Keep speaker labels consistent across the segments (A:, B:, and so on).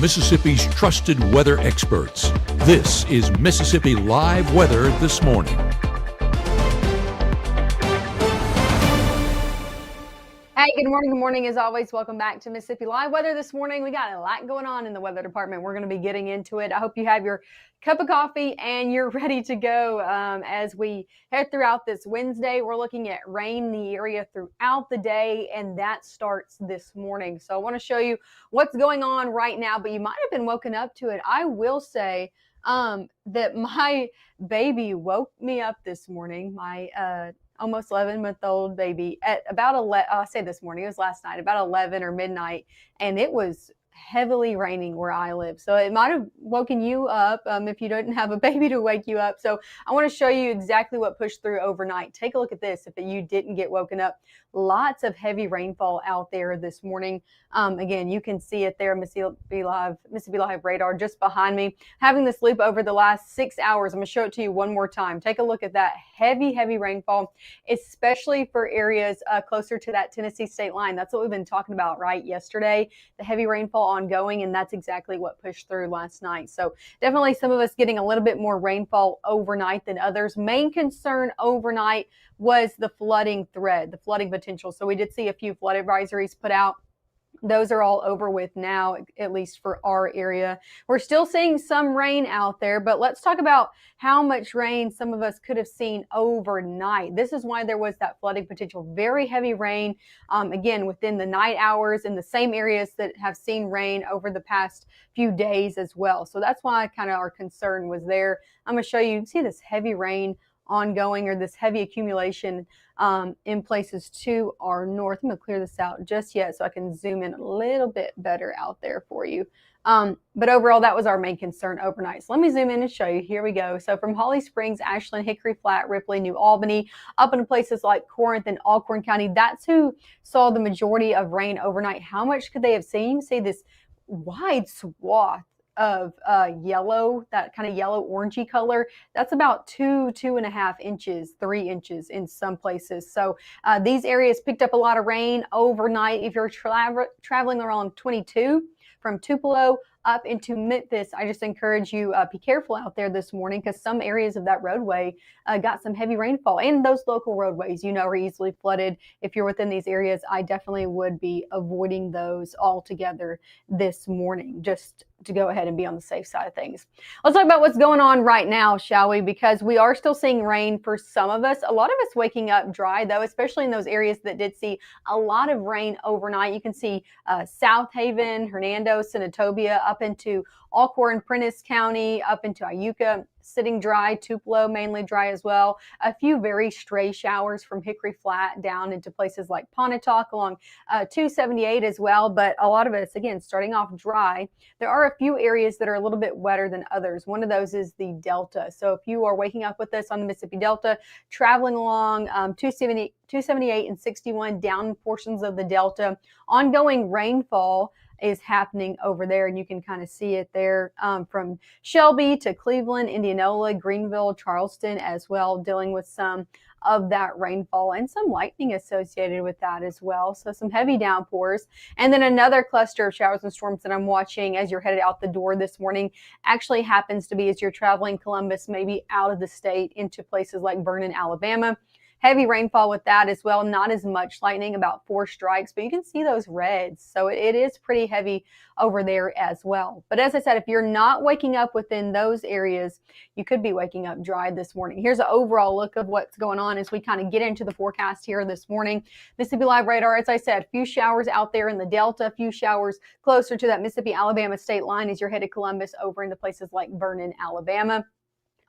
A: Mississippi's trusted weather experts. This is Mississippi Live Weather This Morning.
B: Hey, good morning. Good morning. As always, welcome back to Mississippi Live Weather This Morning. We got a lot going on in the weather department. We're going to be getting into it. I hope you have your cup of coffee and you're ready to go as we head throughout this Wednesday. We're looking at rain in the area throughout the day, and that starts this morning. So I want to show you what's going on right now, but you might have been woken up to it. I will say that my baby woke me up this morning. My almost 11-month-old baby at about 11, I say this morning, it was last night, about 11 or midnight, and it was heavily raining where I live. So it might have woken you up if you didn't have a baby to wake you up. So I want to show you exactly what pushed through overnight. Take a look at this if you didn't get woken up. Lots of heavy rainfall out there this morning. Again, you can see it there, Mississippi Live radar just behind me. Having this loop over the last 6 hours, I'm going to show it to you one more time. Take a look at that heavy rainfall, especially for areas closer to that Tennessee state line. That's what we've been talking about, right? Yesterday, the heavy rainfall ongoing, and that's exactly what pushed through last night. So definitely some of us getting a little bit more rainfall overnight than others. Main concern overnight was the flooding threat, the flooding potential. So we did see a few flood advisories put out. Those are all over with now, at least for our area. We're still seeing some rain out there, but let's talk about how much rain some of us could have seen overnight. This is why there was that flooding potential. Very heavy rain, again, within the night hours in the same areas that have seen rain over the past few days as well. So that's why kind of our concern was there. I'm going to show you, see this heavy rain ongoing, or this heavy accumulation in places to our north. I'm going to clear this out just yet so I can zoom in a little bit better out there for you. But overall, that was our main concern overnight. So let me zoom in and show you. Here we go. So from Holly Springs, Ashland, Hickory Flat, Ripley, New Albany, up into places like Corinth and Alcorn County, that's who saw the majority of rain overnight. How much could they have seen? You see this wide swath of yellow, that kind of yellow orangey color. That's about 2.5 inches, 3 inches in some places. So these areas picked up a lot of rain overnight. If you're traveling around 22 from Tupelo up into Memphis, I just encourage you be careful out there this morning, because some areas of that roadway got some heavy rainfall, and those local roadways, are easily flooded. If you're within these areas, I definitely would be avoiding those altogether this morning, just to go ahead and be on the safe side of things. Let's talk about what's going on right now, shall we? Because we are still seeing rain for some of us. A lot of us waking up dry, though, especially in those areas that did see a lot of rain overnight. You can see South Haven, Hernando, Senatobia, up into Alcorn, Prentiss County, up into Iuka, sitting dry. Tupelo mainly dry as well. A few very stray showers from Hickory Flat down into places like Pontotoc along 278 as well. But a lot of us, again, starting off dry. There are a few areas that are a little bit wetter than others. One of those is the Delta. So if you are waking up with us on the Mississippi Delta, traveling along 278 and 61 down portions of the Delta, ongoing rainfall is happening over there, and you can kind of see it there from Shelby to Cleveland, Indianola, Greenville, Charleston as well, dealing with some of that rainfall and some lightning associated with that as well. So some heavy downpours. And then another cluster of showers and storms that I'm watching as you're headed out the door this morning actually happens to be as you're traveling Columbus, maybe out of the state into places like Vernon, Alabama. Heavy rainfall with that as well. Not as much lightning, about 4 strikes, but you can see those reds. So it is pretty heavy over there as well. But as I said, if you're not waking up within those areas, you could be waking up dry this morning. Here's an overall look of what's going on as we kind of get into the forecast here this morning. Mississippi Live radar, as I said, a few showers out there in the Delta, a few showers closer to that Mississippi-Alabama state line as you're headed Columbus over into places like Vernon, Alabama.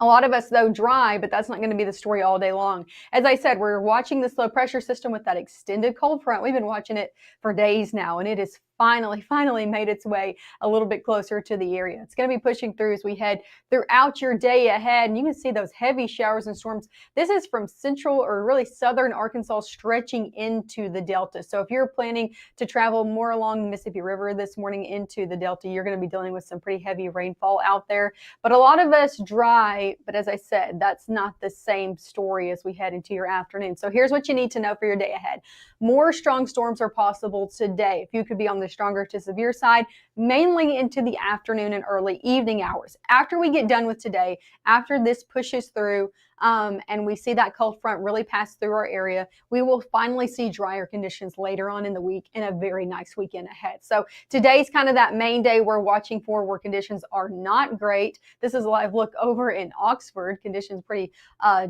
B: A lot of us, though, dry, but that's not going to be the story all day long. As I said, we're watching this low pressure system with that extended cold front. We've been watching it for days now, and it is finally made its way a little bit closer to the area. It's going to be pushing through as we head throughout your day ahead, and you can see those heavy showers and storms. This is from central or really southern Arkansas stretching into the Delta. So if you're planning to travel more along the Mississippi River this morning into the Delta, you're going to be dealing with some pretty heavy rainfall out there. But a lot of us dry, but as I said, that's not the same story as we head into your afternoon. So here's what you need to know for your day ahead. More strong storms are possible today. If you could be on the the stronger to severe side, mainly into the afternoon and early evening hours. After we get done with today, after this pushes through, and we see that cold front really pass through our area, we will finally see drier conditions later on in the week and a very nice weekend ahead. So today's kind of that main day we're watching for where conditions are not great. This is a live look over in Oxford. Conditions pretty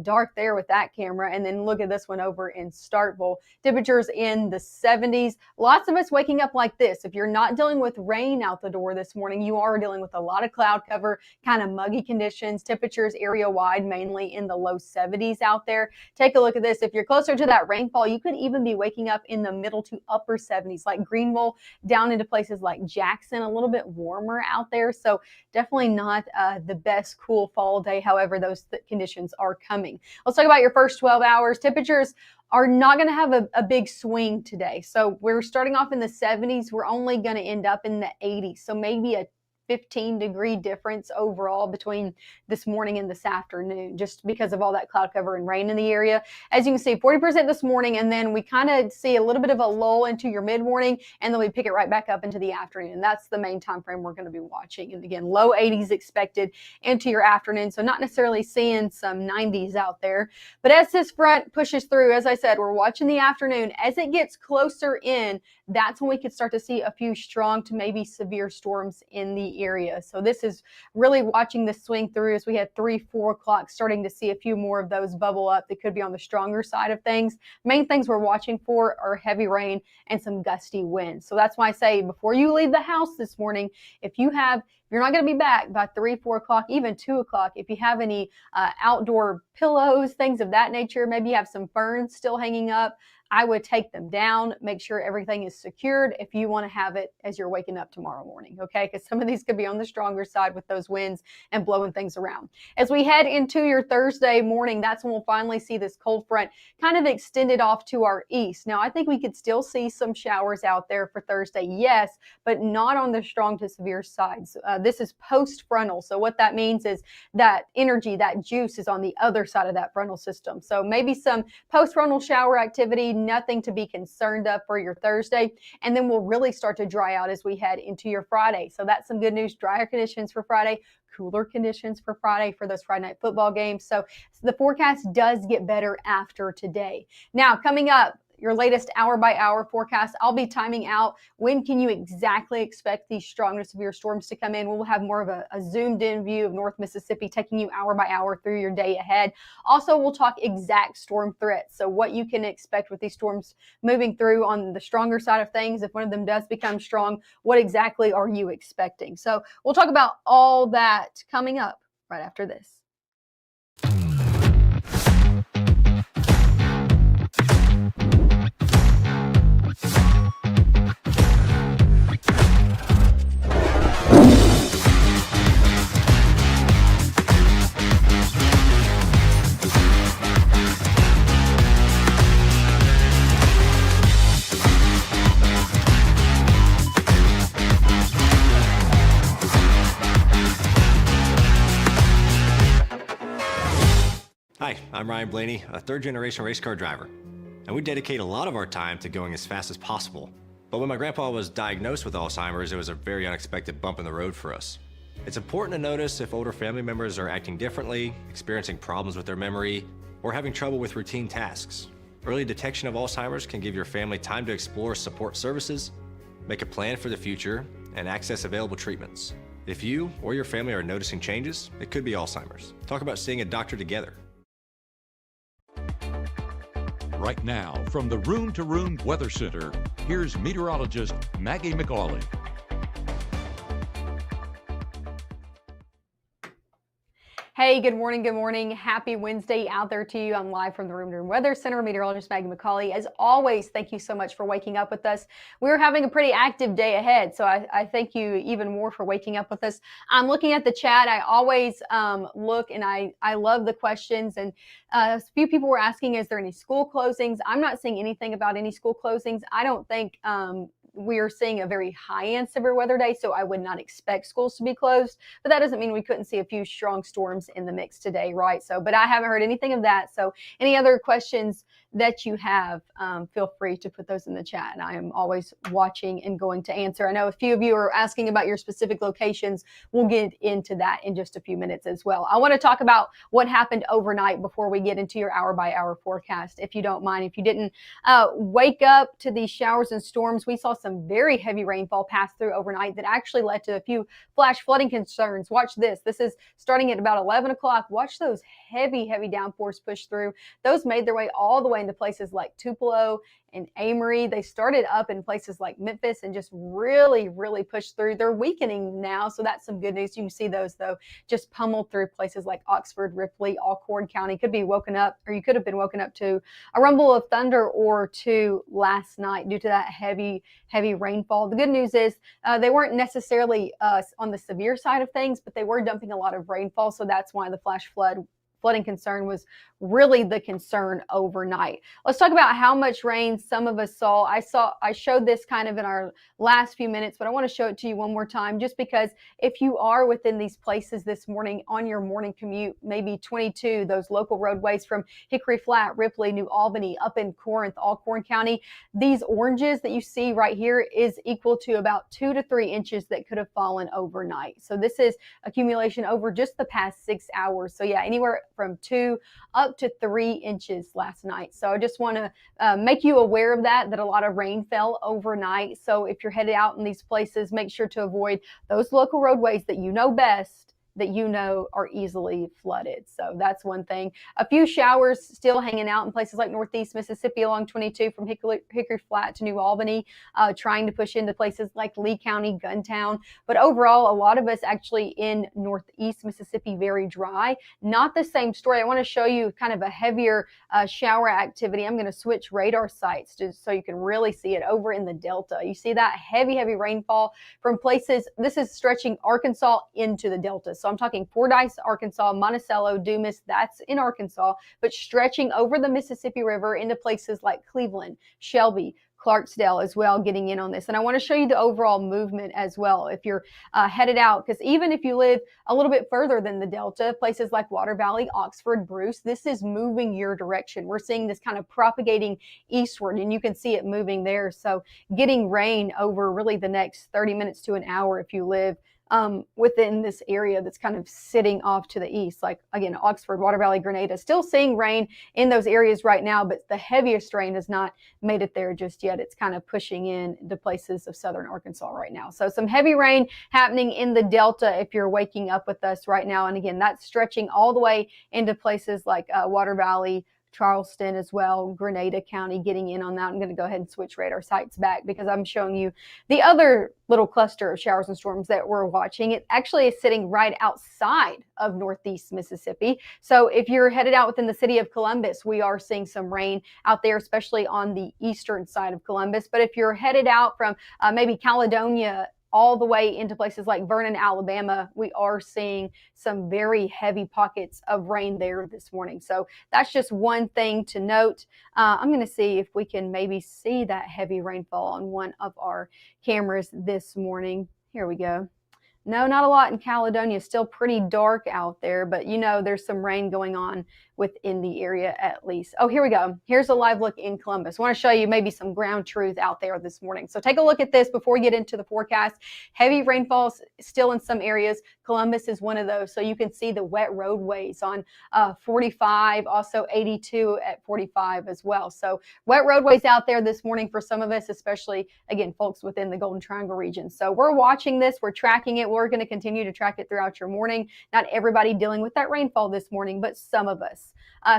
B: dark there with that camera. And then look at this one over in Starkville. Temperatures in the 70s. Lots of us waking up like this. If you're not dealing with rain out the door this morning, you are dealing with a lot of cloud cover, kind of muggy conditions. Temperatures area wide, mainly in the low 70s out there. Take a look at this. If you're closer to that rainfall, you could even be waking up in the middle to upper 70s, like Greenville, down into places like Jackson, a little bit warmer out there. So definitely not the best cool fall day. However, those conditions are coming. Let's talk about your first 12 hours. Temperatures are not going to have a big swing today. So we're starting off in the 70s. We're only going to end up in the 80s. So maybe a 15-degree difference overall between this morning and this afternoon, just because of all that cloud cover and rain in the area. As you can see, 40% this morning, and then we kind of see a little bit of a lull into your mid-morning, and then we pick it right back up into the afternoon. And that's the main time frame we're going to be watching. And again, low 80s expected into your afternoon, so not necessarily seeing some 90s out there. But as this front pushes through, as I said, we're watching the afternoon. As it gets closer in, that's when we could start to see a few strong to maybe severe storms in the area. So this is really watching this swing through as we had 3-4 o'clock, starting to see a few more of those bubble up that could be on the stronger side of things. Main things we're watching for are heavy rain and some gusty winds. So that's why I say before you leave the house this morning, if you're not going to be back by 3-4 o'clock, even 2 o'clock, if you have any outdoor pillows, things of that nature, maybe you have some ferns still hanging up, I would take them down, make sure everything is secured if you want to have it as you're waking up tomorrow morning, okay? Because some of these could be on the stronger side with those winds and blowing things around. As we head into your Thursday morning, that's when we'll finally see this cold front kind of extended off to our east. Now, I think we could still see some showers out there for Thursday, yes, but not on the strong to severe sides. This is post-frontal, so what that means is that energy, that juice is on the other side of that frontal system. So maybe some post-frontal shower activity, nothing to be concerned of for your Thursday. And then we'll really start to dry out as we head into your Friday. So that's some good news. Drier conditions for Friday, cooler conditions for Friday for those Friday night football games. So the forecast does get better after today. Now, coming up, your latest hour-by-hour forecast. I'll be timing out when can you exactly expect these strong to severe storms to come in. We'll have more of a zoomed-in view of North Mississippi, taking you hour by hour through your day ahead. Also, we'll talk exact storm threats, so what you can expect with these storms moving through on the stronger side of things. If one of them does become strong, what exactly are you expecting? So we'll talk about all that coming up right after this.
C: Hi, I'm Ryan Blaney, a third-generation race car driver, and we dedicate a lot of our time to going as fast as possible. But when my grandpa was diagnosed with Alzheimer's, it was a very unexpected bump in the road for us. It's important to notice if older family members are acting differently, experiencing problems with their memory, or having trouble with routine tasks. Early detection of Alzheimer's can give your family time to explore support services, make a plan for the future, and access available treatments. If you or your family are noticing changes, it could be Alzheimer's. Talk about seeing a doctor together.
A: Right now, from the Room to Room Weather Center, here's meteorologist Maggie McAuley.
B: Hey, good morning. Good morning. Happy Wednesday out there to you. I'm live from the Room to Room Weather Center, meteorologist Maggie McAuley. As always, thank you so much for waking up with us. We're having a pretty active day ahead, so I thank you even more for waking up with us. I'm looking at the chat. I always look, and I love the questions. And a few people were asking, is there any school closings? I'm not seeing anything about any school closings. I don't think we're seeing a very high-end severe weather day, so I would not expect schools to be closed, but that doesn't mean we couldn't see a few strong storms in the mix today, right? So, but I haven't heard anything of that. So any other questions that you have, feel free to put those in the chat. And I am always watching and going to answer. I know a few of you are asking about your specific locations. We'll get into that in just a few minutes as well. I want to talk about what happened overnight before we get into your hour by hour forecast, if you don't mind. If you didn't wake up to these showers and storms, we saw some very heavy rainfall pass through overnight that actually led to a few flash flooding concerns. Watch this. This is starting at about 11 o'clock. Watch those heavy downpours push through. Those made their way all the way into places like Tupelo and Amory. They started up in places like Memphis and just really pushed through. They're weakening now, so that's some good news. You can see those, though, just pummeled through places like Oxford, Ripley, Alcorn County. Could be woken up, or you could have been woken up to a rumble of thunder or two last night due to that heavy rainfall. The good news is they weren't necessarily on the severe side of things, but they were dumping a lot of rainfall, so that's why the flash flooding concern was really the concern overnight. Let's talk about how much rain some of us saw. I showed this kind of in our last few minutes, but I want to show it to you one more time, just because if you are within these places this morning on your morning commute, maybe 22, those local roadways from Hickory Flat, Ripley, New Albany, up in Corinth, Alcorn County, these oranges that you see right here is equal to about 2 to 3 inches that could have fallen overnight. So this is accumulation over just the past 6 hours. So yeah, anywhere from 2 up to 3 inches last night. So I just want to make you aware of that a lot of rain fell overnight. So if you're headed out in these places, make sure to avoid those local roadways that you know best, that you know are easily flooded. So that's one thing. A few showers still hanging out in places like Northeast Mississippi along 22 from Hickory Flat to New Albany, trying to push into places like Lee County, Guntown. But overall, a lot of us actually in Northeast Mississippi, very dry. Not the same story. I want to show you kind of a heavier shower activity. I'm going to switch radar sites just so you can really see it over in the Delta. You see that heavy rainfall from places. This is stretching Arkansas into the Delta. So I'm talking Fordyce, Arkansas, Monticello, Dumas, that's in Arkansas, but stretching over the Mississippi River into places like Cleveland, Shelby, Clarksdale as well, getting in on this. And I want to show you the overall movement as well if you're headed out, because even if you live a little bit further than the Delta, places like Water Valley, Oxford, Bruce, this is moving your direction. We're seeing this kind of propagating eastward, and you can see it moving there. So getting rain over really the next 30 minutes to an hour if you live within this area that's kind of sitting off to the east, like again, Oxford, Water Valley, Grenada, still seeing rain in those areas right now, but the heaviest rain has not made it there just yet. It's kind of pushing in the places of southern Arkansas right now. So some heavy rain happening in the Delta if you're waking up with us right now. And again, that's stretching all the way into places like Water Valley, Charleston as well, Grenada County, getting in on that. I'm going to go ahead and switch radar sites back because I'm showing you the other little cluster of showers and storms that we're watching. It actually is sitting right outside of Northeast Mississippi. So if you're headed out within the city of Columbus, we are seeing some rain out there, especially on the eastern side of Columbus. But if you're headed out from maybe Caledonia all the way into places like Vernon, Alabama, we are seeing some very heavy pockets of rain there this morning. So that's just one thing to note. I'm going to see if we can maybe see that heavy rainfall on one of our cameras this morning. Here we go. No, not a lot in Caledonia. Still pretty dark out there, but you know there's some rain going on within the area at least. Oh, here we go. Here's a live look in Columbus. I want to show you maybe some ground truth out there this morning. So take a look at this before we get into the forecast. Heavy rainfalls still in some areas. Columbus is one of those. So you can see the wet roadways on 45, also 82 at 45 as well. So wet roadways out there this morning for some of us, especially, again, folks within the Golden Triangle region. So we're watching this. We're tracking it. We're going to continue to track it throughout your morning. Not everybody dealing with that rainfall this morning, but some of us.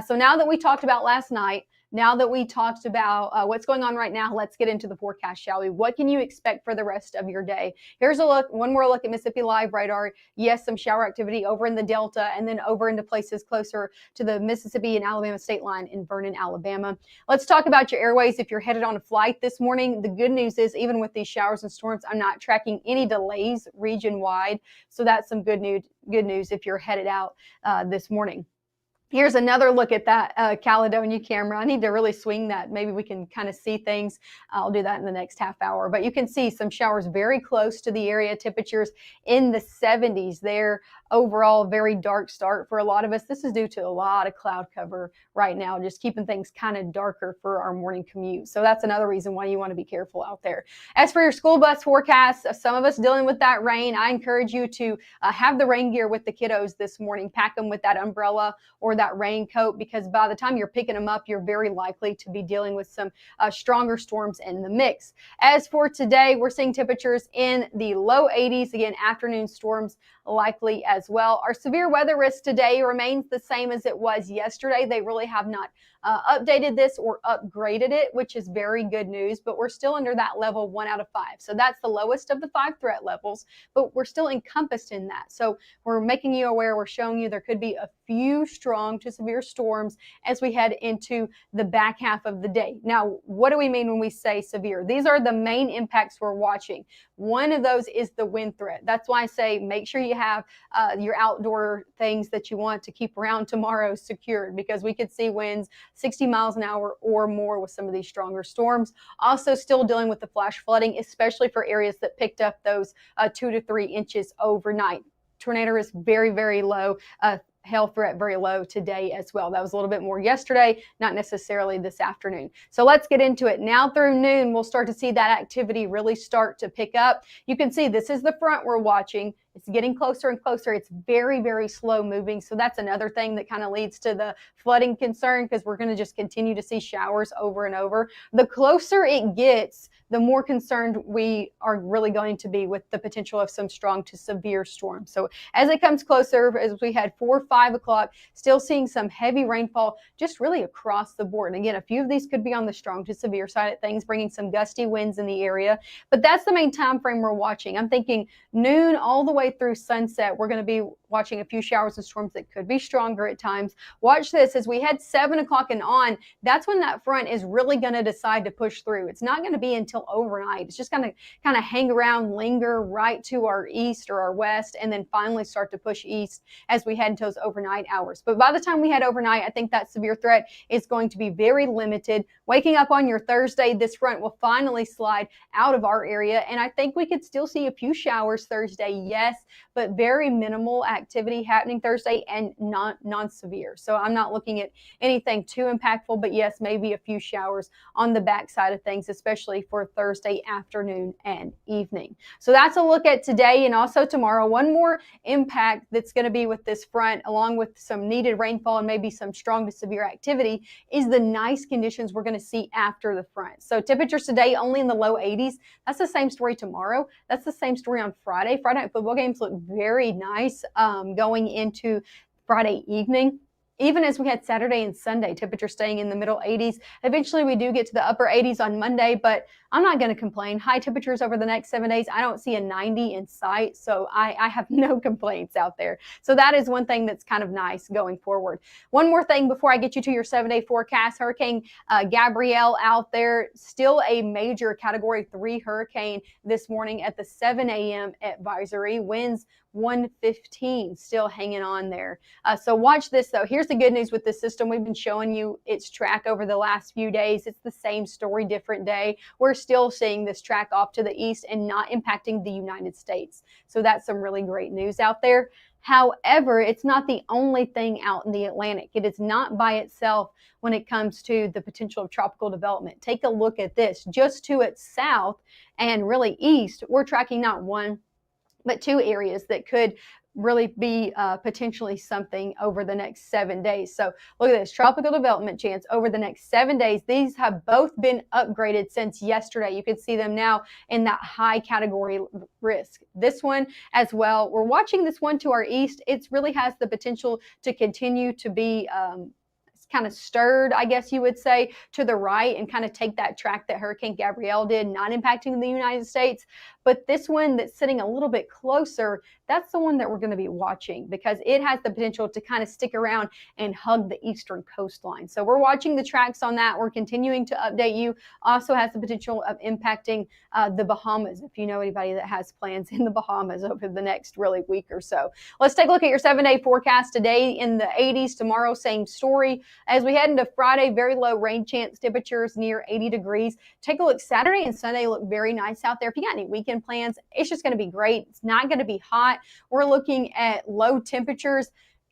B: So now that we talked about last night, now that we talked about what's going on right now, let's get into the forecast, shall we? What can you expect for the rest of your day? Here's a look, one more look at Mississippi Live radar. Yes, some shower activity over in the Delta and then over into places closer to the Mississippi and Alabama state line in Vernon, Alabama. Let's talk about your airways. If you're headed on a flight this morning, the good news is even with these showers and storms, I'm not tracking any delays region wide. So that's some good news if you're headed out this morning. Here's another look at that Caledonia camera. I need to really swing that. Maybe we can kind of see things. I'll do that in the next half hour. But you can see some showers very close to the area. Temperatures in the 70s there. Overall, very dark start for a lot of us. This is due to a lot of cloud cover right now, just keeping things kind of darker for our morning commute. So that's another reason why you want to be careful out there. As for your school bus forecast, some of us dealing with that rain. I encourage you to have the rain gear with the kiddos this morning. Pack them with that umbrella or that raincoat, because by the time you're picking them up, you're very likely to be dealing with some stronger storms in the mix. As for today, we're seeing temperatures in the low 80s. Again, afternoon storms likely as well. Our severe weather risk today remains the same as it was yesterday. They really have not updated this or upgraded it, which is very good news, but we're still under that level 1 out of 5. So that's the lowest of the 5 threat levels, but we're still encompassed in that. So we're making you aware, we're showing you there could be a few strong to severe storms as we head into the back half of the day. Now, what do we mean when we say severe? These are the main impacts we're watching. One of those is the wind threat. That's why I say make sure you have your outdoor things that you want to keep around tomorrow secured, because we could see winds 60 miles an hour or more with some of these stronger storms. Also still dealing with the flash flooding, especially for areas that picked up those 2 to 3 inches overnight. Tornado risk very, very low. Hail threat very low today as well. That was a little bit more yesterday, not necessarily this afternoon. So let's get into it. Now through noon, we'll start to see that activity really start to pick up. You can see this is the front we're watching. It's getting closer and closer. It's very, very slow moving. So that's another thing that kind of leads to the flooding concern, because we're going to just continue to see showers over and over. The closer it gets, the more concerned we are really going to be with the potential of some strong to severe storms. So as it comes closer, as we had 4 or 5 o'clock, still seeing some heavy rainfall just really across the board. And again, a few of these could be on the strong to severe side of things, bringing some gusty winds in the area. But that's the main time frame we're watching. I'm thinking noon all the way through sunset, we're going to be watching a few showers and storms that could be stronger at times. Watch this as we head 7 o'clock and on. That's when that front is really going to decide to push through. It's not going to be until overnight. It's just going to kind of hang around, linger right to our east or our west, and then finally start to push east as we head into those overnight hours. But by the time we head overnight, I think that severe threat is going to be very limited. Waking up on your Thursday, this front will finally slide out of our area, and I think we could still see a few showers Thursday, yes, but very minimal activity happening Thursday and non-severe. So I'm not looking at anything too impactful, but yes, maybe a few showers on the backside of things, especially for Thursday afternoon and evening. So that's a look at today and also tomorrow. One more impact that's going to be with this front, along with some needed rainfall and maybe some strong to severe activity, is the nice conditions we're going to see after the front. So temperatures today only in the low 80s. That's the same story tomorrow. That's the same story on Friday. Friday night football games look very nice going into Friday evening. Even as we had Saturday and Sunday, temperature staying in the middle 80s. Eventually, we do get to the upper 80s on Monday, but I'm not going to complain. High temperatures over the next 7 days. I don't see a 90 in sight, so I have no complaints out there. So that is one thing that's kind of nice going forward. One more thing before I get you to your 7-day forecast. Hurricane Gabrielle out there, still a major Category 3 hurricane this morning at the 7 a.m. advisory. Winds 115, still hanging on there. So watch this though. Here's the good news with this system. We've been showing you its track over the last few days. It's the same story, different day. We're still seeing this track off to the east and not impacting the United States. So that's some really great news out there. However, it's not the only thing out in the Atlantic. It is not by itself when it comes to the potential of tropical development. Take a look at this. Just to its south and really east, we're tracking not one, but 2 areas that could really be potentially something over the next 7 days. So look at this, tropical development chance over the next 7 days. These have both been upgraded since yesterday. You can see them now in that high category risk. This one as well. We're watching this one to our east. It really has the potential to continue to be kind of stirred, I guess you would say, to the right and kind of take that track that Hurricane Gabrielle did, not impacting the United States. But this one that's sitting a little bit closer, that's the one that we're going to be watching because it has the potential to kind of stick around and hug the eastern coastline. So we're watching the tracks on that. We're continuing to update you. Also has the potential of impacting the Bahamas, if you know anybody that has plans in the Bahamas over the next really week or so. Let's take a look at your 7-day forecast today. In the 80s, tomorrow, same story. As we head into Friday, very low rain chance, temperatures near 80 degrees. Take a look. Saturday and Sunday look very nice out there. If you got any weekend plans, it's just going to be great. It's not going to be hot. We're looking at low temperatures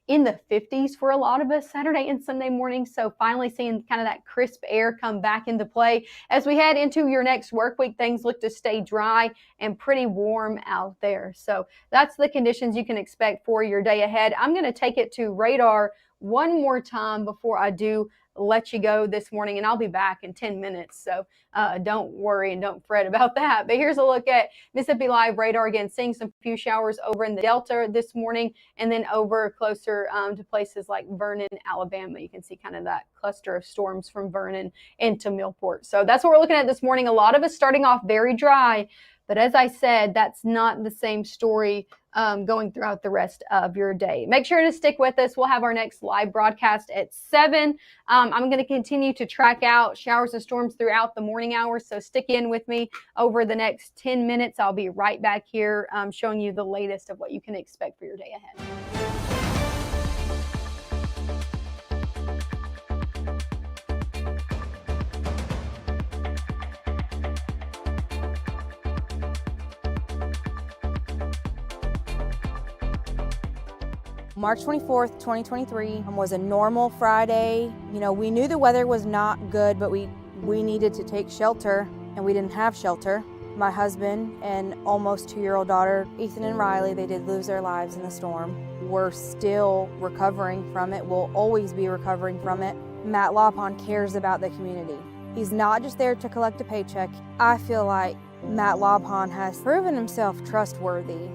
B: in the 50s for a lot of us Saturday and Sunday morning. So finally seeing kind of that crisp air come back into play. As we head into your next work week, things look to stay dry and pretty warm out there. So that's the conditions you can expect for your day ahead. I'm going to take it to radar one more time before I do let you go this morning, and I'll be back in 10 minutes. So don't worry and don't fret about that. But here's a look at Mississippi Live radar again, seeing some few showers over in the Delta this morning and then over closer to places like Vernon, Alabama. You can see kind of that cluster of storms from Vernon into Millport. So that's what we're looking at this morning. A lot of us starting off very dry. But as I said, that's not the same story going throughout the rest of your day. Make sure to stick with us. We'll have our next live broadcast at 7. I'm going to continue to track out showers and storms throughout the morning hours. So stick in with me over the next 10 minutes. I'll be right back here showing you the latest of what you can expect for your day ahead.
D: March 24th, 2023 was a normal Friday. You know, we knew the weather was not good, but we needed to take shelter, and we didn't have shelter. My husband and almost 2-year-old daughter, Ethan and Riley, they did lose their lives in the storm. We're still recovering from it. We'll always be recovering from it. Matt Laupon cares about the community. He's not just there to collect a paycheck. I feel like Matt Laupon has proven himself trustworthy